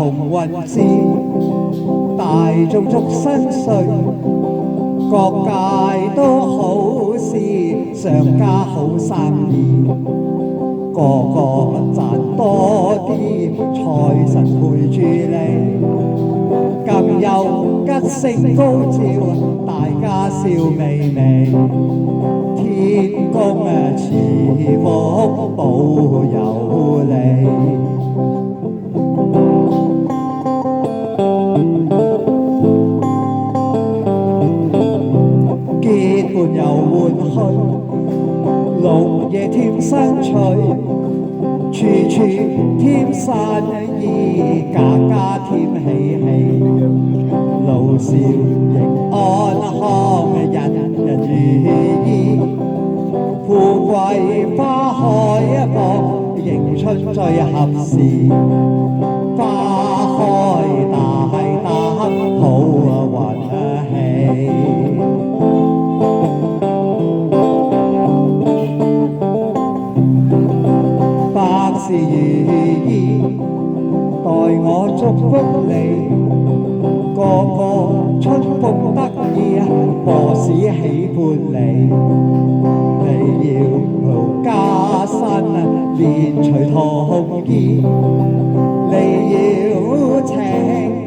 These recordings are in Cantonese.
同運至，大眾祝新歲，各界都好事，上家好生意，個個賺多啲，財神陪住你，更有吉星高照，大家笑眯眯，天公賜福保佑你。結伴遊玩去，綠野添新趣，處處添新意，家家添喜氣，路少亦安康，人人如意，富貴花開放，迎春最合時，花開大得好運氣。百事如意，待我祝福你，個個春風得意，何時喜歡你？你要加薪，連隨同意，你要請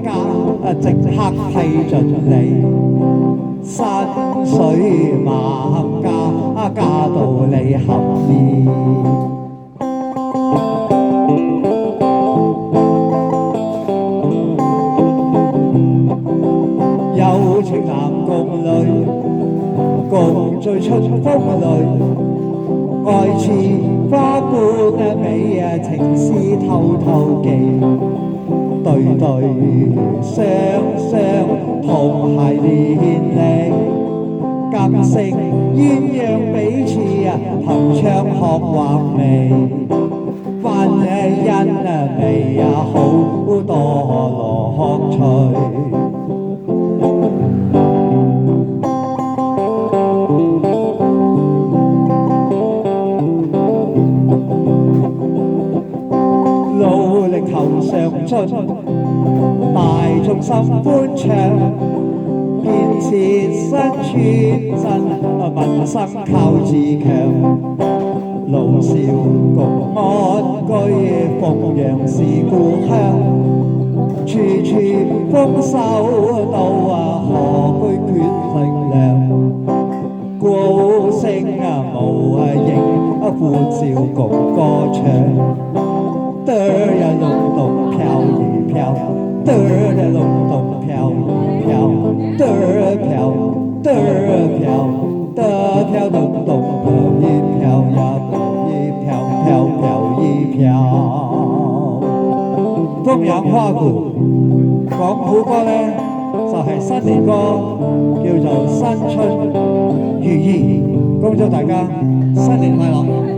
假，即刻批准你，薪水猛加，加到你合意。有情男共女，共聚春風裏，愛似花般美，情絲偷偷記，對對雙雙同偕連理，今生鴛鴦彼此，憑窗學畫眉，婚姻美好多樂趣。努力求上進，大眾心歡暢，建設新村鎮，民生靠自強，老少共安居，鳳陽是故鄉，處處豐收到何居缺力量，鼓聲無影，歡笑共歌唱。嘚呀隆咚飄一飄，嘚呀隆咚飄一飄，嘚飄，嘚飄，嘚飄隆咚飄一飄呀，一飄飄飄一飄。風揚花鼓講好歌呢，就係新年歌，叫做新春如意，恭祝大家新年快樂。